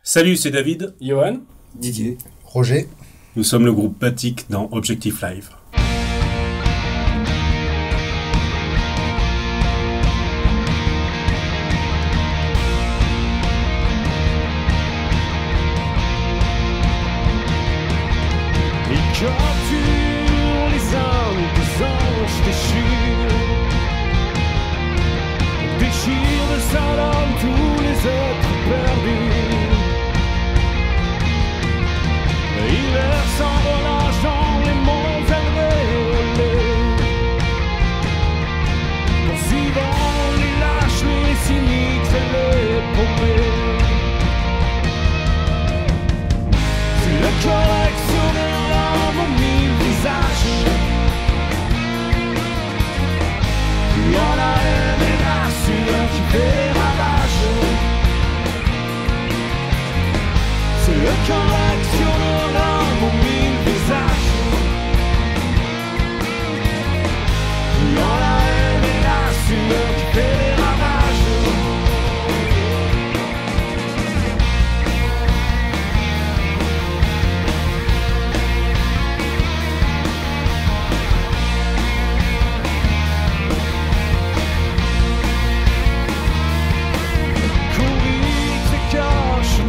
Salut, c'est David, Johan, Didier, Roger. nous sommes le groupe Batik dans Objectif Live. Et capture les âmes des anges déchirent, déchire de sa lame tous les êtres perdus. Il verse en relâche dans les monts élevés, poursuivant les lâches, les cyniques et les paumés. C'est le collectionneur d'âmes aux mille visages, il y en a un et là celui qui fait des ravages. C'est le collectionneur d'âmes aux mille visages, il y en a un et là celui qui fait des ravages.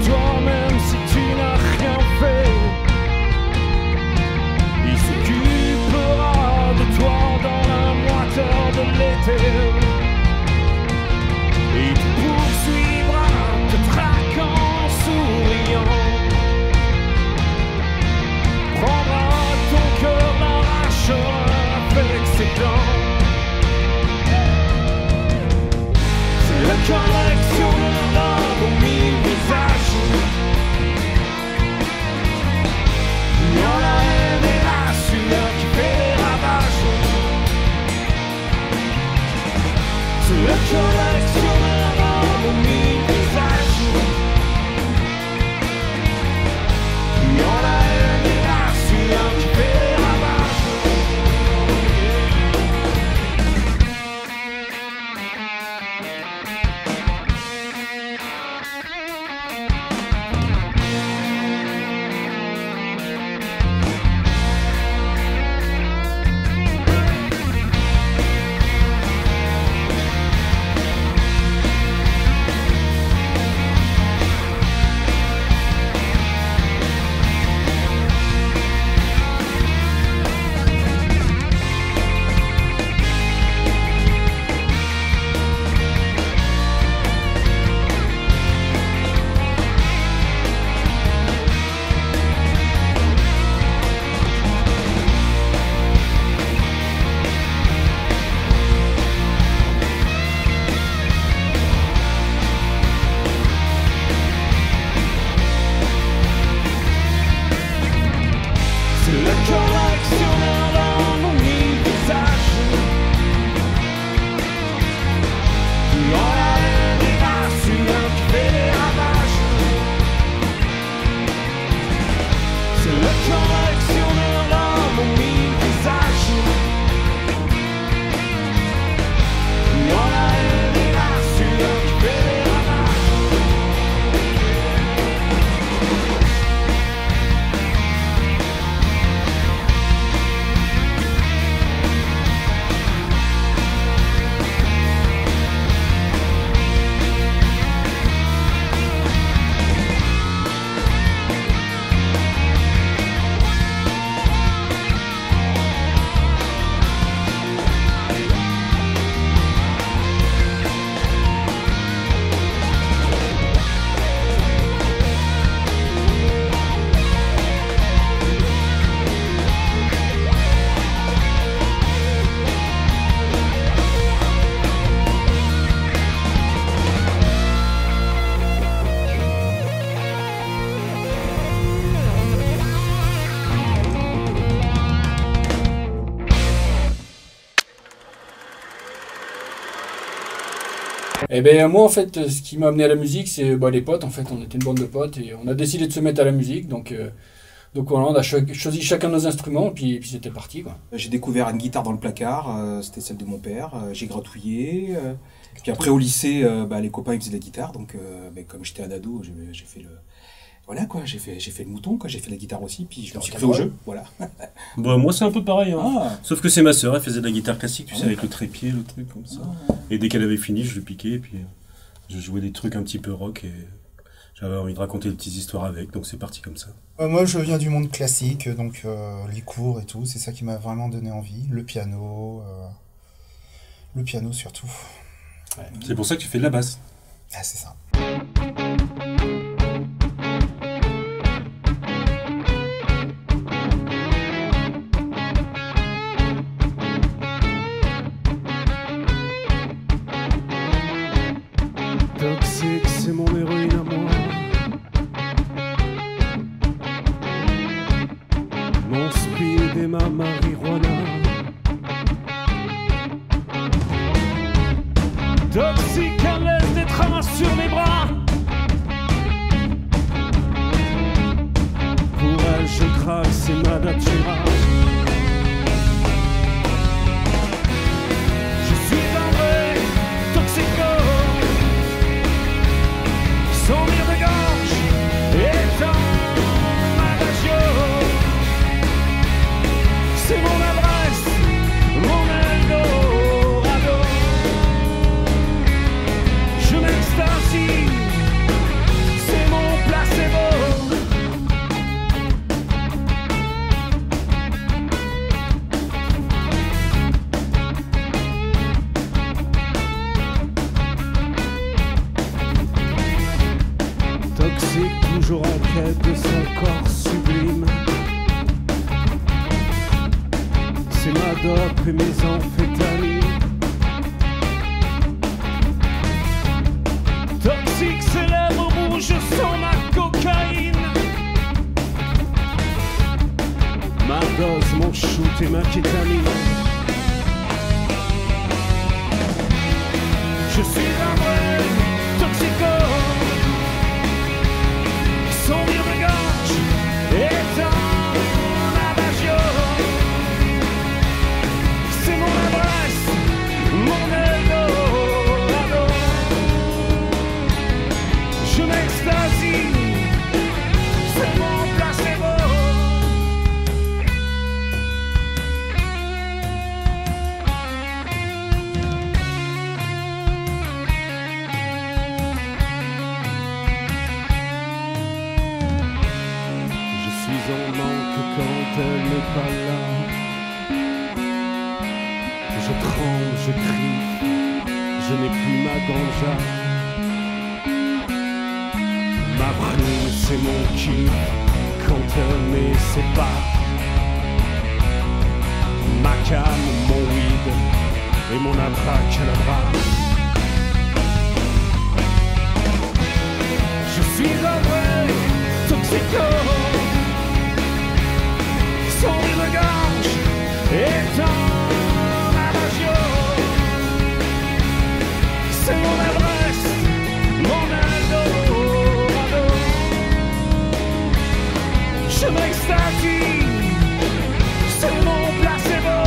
Toi-même si tu n'as rien fait, il s'occupera de toi dans la moiteur de l'été. Il te poursuivra, te traquant en souriant, prendra ton cœur, l'arrachera avec ses dents. C'est le collectionneur d'âmes aux mille visages. Il y en a un et là celui qui fait des ravages. C'est le collectionneur d'âmes aux mille visages. Il y en a un et là celui qui fait des ravages. Et ben moi en fait ce qui m'a amené à la musique c'est les potes, en fait on était une bande de potes et on a décidé de se mettre à la musique, donc Donc voilà, on a choisi chacun nos instruments, et puis c'était parti, quoi. J'ai découvert une guitare dans le placard, c'était celle de mon père, j'ai gratouillé. Puis après au lycée, les copains ils faisaient de la guitare, donc comme j'étais un ado, j'ai fait le... Voilà quoi, j'ai fait le mouton, quoi. J'ai fait la guitare aussi, puis je me suis pris au jeu, voilà. Bah, moi c'est un peu pareil, hein. Ah. Sauf que c'est ma sœur, elle faisait de la guitare classique, tu sais, avec le trépied, le truc comme ça. Et dès qu'elle avait fini, je le piquais, et puis je jouais des trucs un petit peu rock, et j'avais envie de raconter des petites histoires avec, donc c'est parti comme ça. Moi, je viens du monde classique, donc les cours et tout, c'est ça qui m'a vraiment donné envie. Le piano surtout. Ouais. C'est pour ça que tu fais de la basse. Ah, c'est ça. Toxique, c'est mon héroïne à moi. Mon speed et ma marijuana. Toxique, à l'aise des tramas sur mes bras. Pour elle, je craque, c'est ma natura. Je suis un vrai toxico. Son rire de gorge est en adagio. C'est mon adresse, mon Eldorado. Je m'extasie, c'est mon placebo. Toxique, toujours en quête de son corps sublime. C'est ma dope et mes amphétamines. Toxique, c'est lèvres rouges sans ma cocaïne. Ma dose, mon shoot et ma kétamine. Je suis un vrai toxico. Son rire de gorge est en adagio. C'est mon adresse, mon Eldorado. Je m'extasie, c'est mon placebo. Je suis en manque quand elle n'est pas là. Je tremble, je crie, je n'ai plus ma ganja. Ma brume, c'est mon kiff quand elle met ses pas. Ma cam, mon weed et mon abracadabra. Je suis un vrai toxico. Son rire de gorge est en adagio. C'est mon adresse, mon Eldorado. Je m'extasie, c'est mon placebo.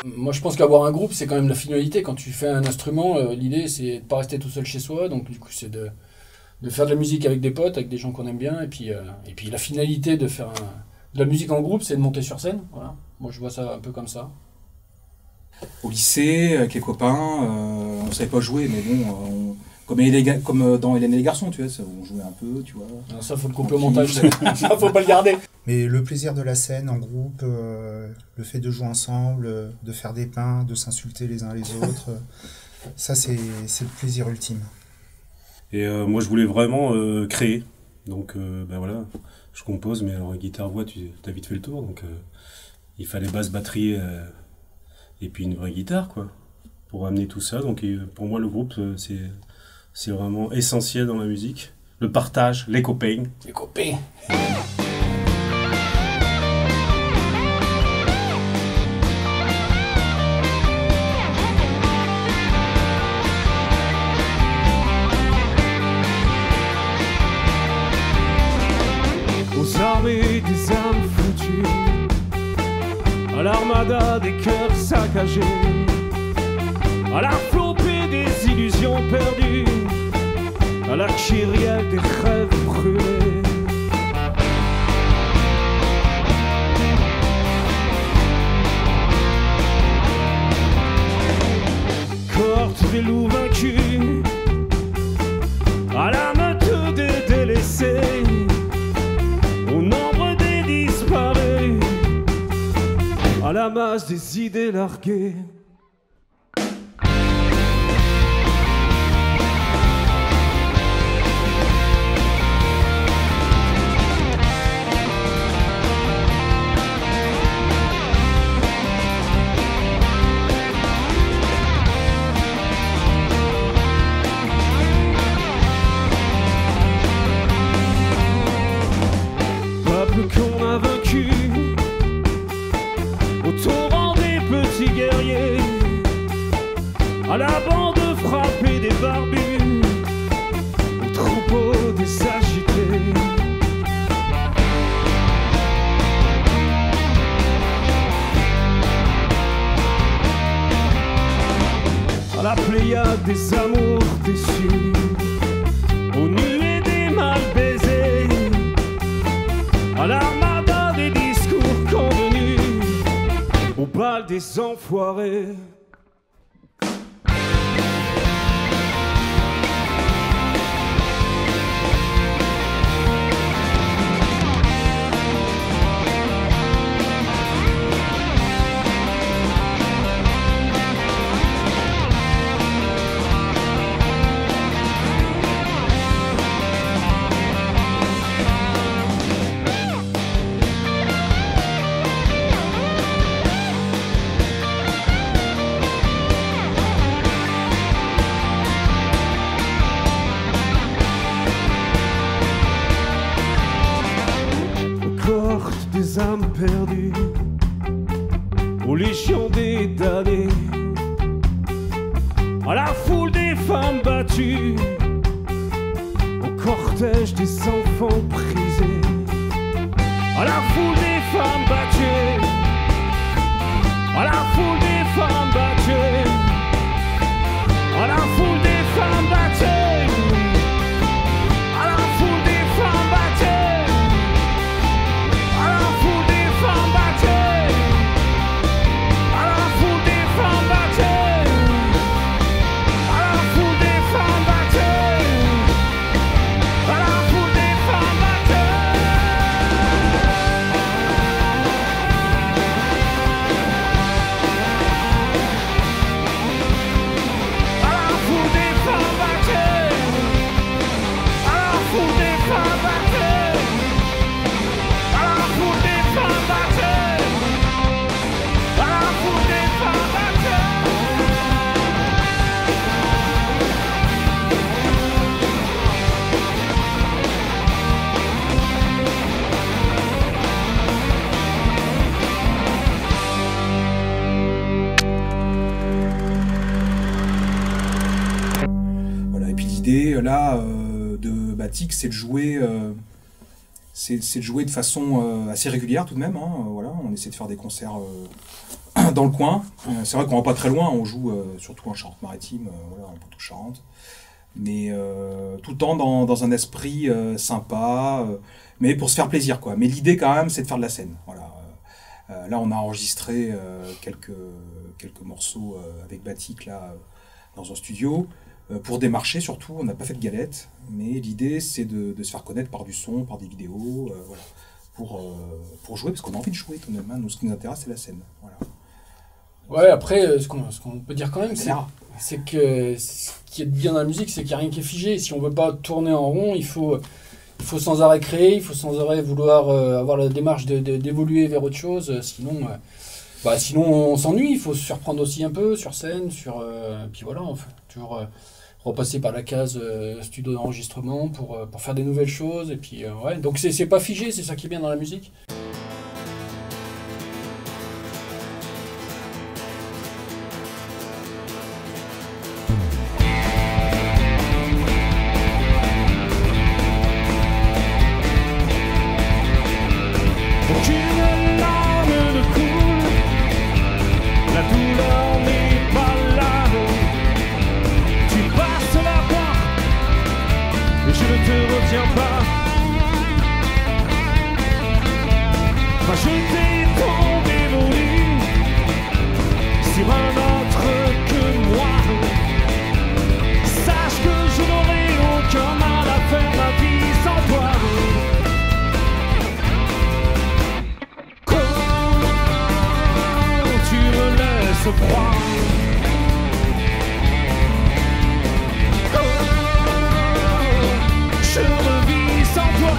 Moi, je pense qu'avoir un groupe, c'est quand même la finalité. Quand tu fais un instrument, l'idée, c'est de pas rester tout seul chez soi. Donc, du coup, c'est de faire de la musique avec des potes, avec des gens qu'on aime bien. Et puis la finalité de faire de la musique en groupe, c'est de monter sur scène. Voilà. Moi, je vois ça un peu comme ça. Au lycée, avec les copains, on savait pas jouer, mais bon, comme dans Hélène et les garçons, tu vois, on jouait un peu, tu vois. Alors ça, faut le couper au montage. Ça, faut pas le garder. Mais le plaisir de la scène en groupe, le fait de jouer ensemble, de faire des pains, de s'insulter les uns les autres, ça c'est le plaisir ultime. Et moi je voulais vraiment créer, donc voilà, je compose, mais alors guitare-voix, tu as vite fait le tour, donc il fallait basse, batterie, et puis une vraie guitare, quoi, pour amener tout ça. Donc pour moi le groupe, c'est vraiment essentiel dans la musique, le partage, les copains. Les copains. Aux armées des âmes foutues, à l'armada des cœurs saccagés, à la flopée des illusions perdues, à la kyrielle des rêves brûlés. Cohorte des loups vaincus, à la meute des délaissés, au nombre des disparus, à la masse des idées larguées. Peuple qu'on a vaincu, au torrent des petits guerriers, à la bande frappée des barbus, au troupeau des agités. À la pléiade des amours déçus, aux nuées des mal baisés, à l'armada des discours convenus, au bal des enfoirés. Des âmes perdues, aux légions des damnés, à la foule des femmes battues, au cortège des enfants prisés, à la foule des femmes battues, à la foule des femmes battues, à la foule des femmes battues, à la foule des femmes battues. Là de Batik, c'est de jouer de façon assez régulière tout de même, hein, voilà, on essaie de faire des concerts dans le coin, c'est vrai qu'on va pas très loin, on joue surtout en Charente-Maritime, voilà, en Poitou-Charentes, mais tout le temps dans un esprit sympa, mais pour se faire plaisir quoi, mais l'idée quand même c'est de faire de la scène, voilà. Là on a enregistré quelques morceaux avec Batik là dans un studio. Pour démarcher surtout, on n'a pas fait de galette, mais l'idée c'est de se faire connaître par du son, par des vidéos, voilà, pour jouer, parce qu'on a envie de jouer tout de même, hein. Nous, ce qui nous intéresse c'est la scène. Voilà. Ouais, après, ce qu'on peut dire quand même, c'est que ce qui est bien dans la musique, c'est qu'il n'y a rien qui est figé. Si on veut pas tourner en rond, il faut sans arrêt créer, il faut sans arrêt vouloir avoir la démarche d'évoluer vers autre chose, sinon on s'ennuie, il faut se surprendre aussi un peu sur scène, puis voilà, toujours repasser par la case studio d'enregistrement pour faire des nouvelles choses. Et puis, ouais. Donc c'est pas figé, c'est ça qui est bien dans la musique. Aucune larme ne coule, la douleur n'est pas là. Tu passes la porte et je ne te retiens pas. Va jeter ton dévolu sur un autre que moi. Sache que je n'aurai aucun mal à faire ma vie sans toi. Se croire. Je revis sans toi.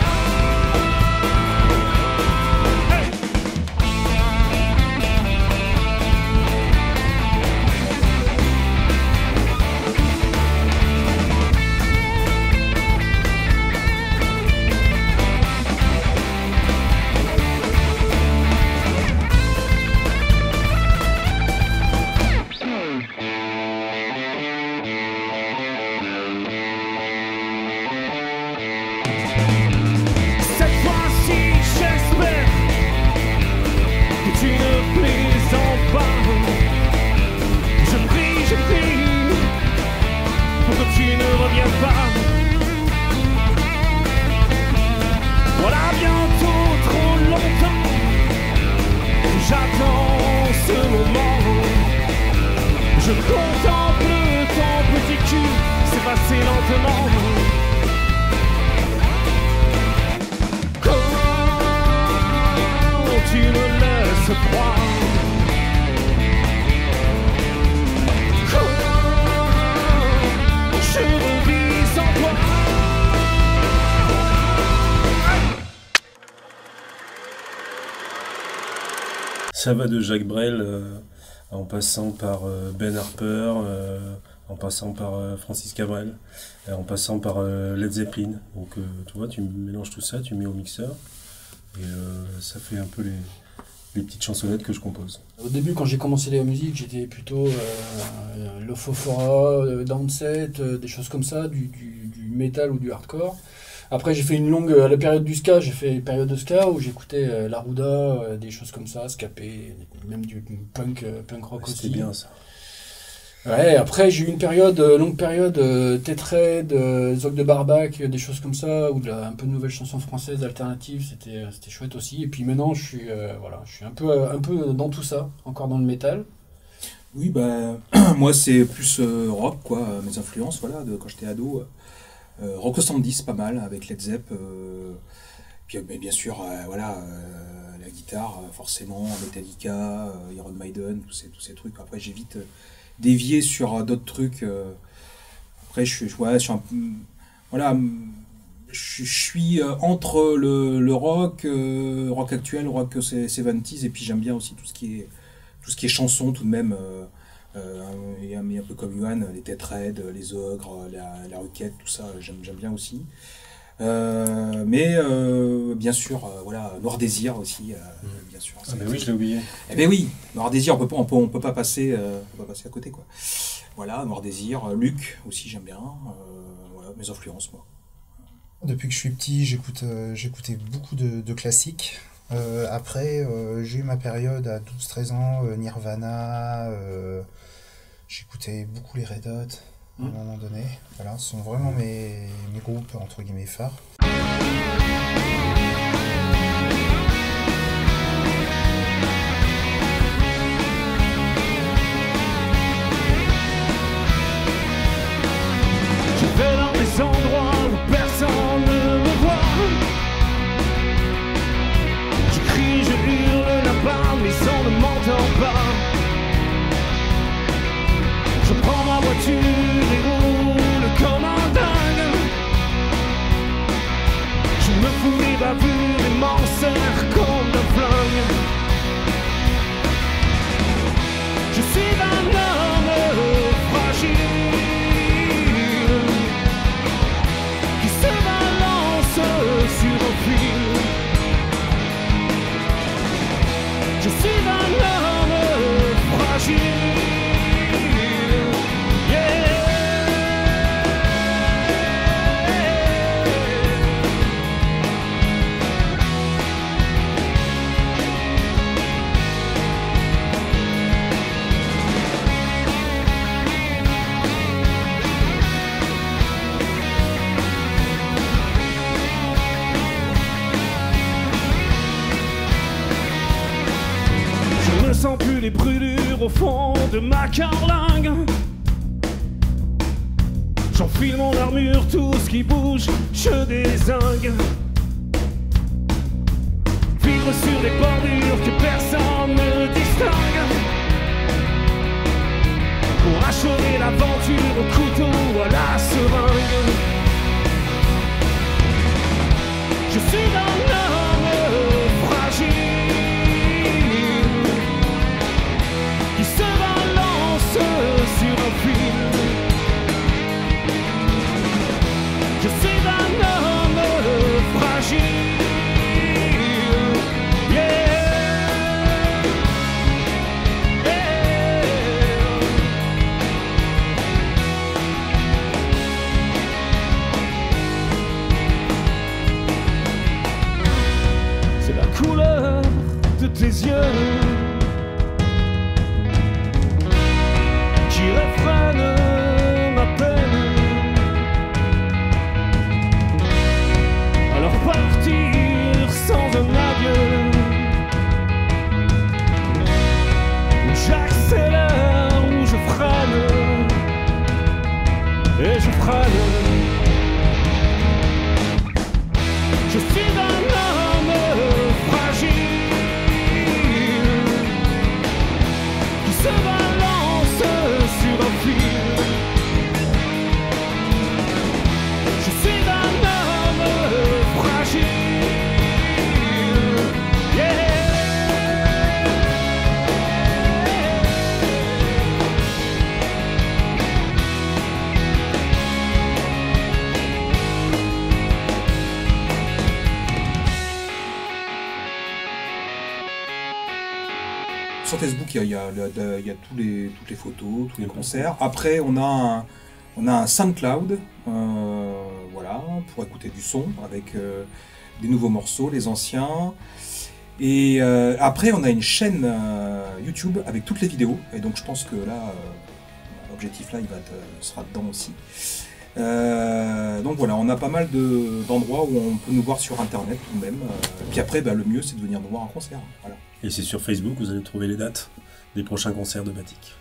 Je contemple ton petit cul s'effacer lentement. Quand tu me laisses croire, quand je revis sans toi. Ça va de Jacques Brel en passant par Ben Harper, en passant par Francis Cabrel, en passant par Led Zeppelin. Donc tu vois, tu mélanges tout ça, tu mets au mixeur et ça fait un peu les petites chansonnettes que je compose. Au début, quand j'ai commencé la musique, j'étais plutôt le Fofora, Downset, des choses comme ça, du métal ou du hardcore. Après, j'ai fait une longue, à la période du ska, j'ai fait une période de ska où j'écoutais Larouda, des choses comme ça, Scapé, même du punk rock aussi. C'était bien ça. Ouais, après j'ai eu une période, longue période, Tetrade, Zog de Barbac, des choses comme ça, ou un peu de nouvelles chansons françaises alternatives, c'était chouette aussi. Et puis maintenant, je suis un peu dans tout ça, encore dans le métal. Oui, bah, moi c'est plus rock, quoi, mes influences, voilà, de quand j'étais ado. Rock 70, pas mal, avec Led Zepp. Puis bien sûr, la guitare, forcément, Metallica, Iron Maiden, tous ces trucs. Après, j'ai vite dévié sur d'autres trucs. Après, je suis entre le rock, rock actuel, rock 70s, et puis j'aime bien aussi tout ce qui est chanson, tout de même. Et un peu comme Yuan, les Tetraids, les Ogres, la Roquette, tout ça, j'aime bien aussi. Mais bien sûr, Noir Désir aussi, bien sûr. Ah ben oui, je l'ai oublié. Eh ben oui, Noir Désir, on peut pas passer à côté, quoi. Voilà, Noir Désir, Luc aussi, j'aime bien. Voilà, mes influences, moi. Depuis que je suis petit, j'écoutais beaucoup de classiques. Après, j'ai eu ma période à 12-13 ans, Nirvana, j'écoutais beaucoup les Red Hot à un moment donné. Voilà, ce sont vraiment mes groupes entre guillemets phares. Je vais dans des endroits où personne ne me voit. Je crie, je hurle là-bas, mais on ne m'entend pas. Je prends ma voiture et roule comme un dingue. Je me fous des bavures et m'en sers comme d'un flingue. Je suis un homme fragile. brûlures au fond de ma carlingue. J'enfile mon armure, tout ce qui bouge, je dézingue. Vivre sur des bordures que personne ne distingue. Pour achever l'aventure au couteau ou à la seringue. Je suis un homme fragile qui se balance sur un fil. Je suis un homme fragile. Couleur de tes yeux qui refrène ma peine. Alors partir sans un adieu, où j'accélère, où je freine et je freine. Je suis un homme qui se balance sur un fil. Je suis un homme fragile. Yeah. Sur Facebook, il y a toutes les photos, tous les concerts. Après, on a un SoundCloud, voilà, pour écouter du son avec des nouveaux morceaux, les anciens. Et après, on a une chaîne YouTube avec toutes les vidéos. Et donc, je pense que là, l'objectif là, sera dedans aussi. Donc voilà, on a pas mal d'endroits où on peut nous voir sur Internet tout de même. Puis après, le mieux, c'est de venir nous voir en concert. Voilà. Et c'est sur Facebook que vous allez trouver les dates des prochains concerts de Batik.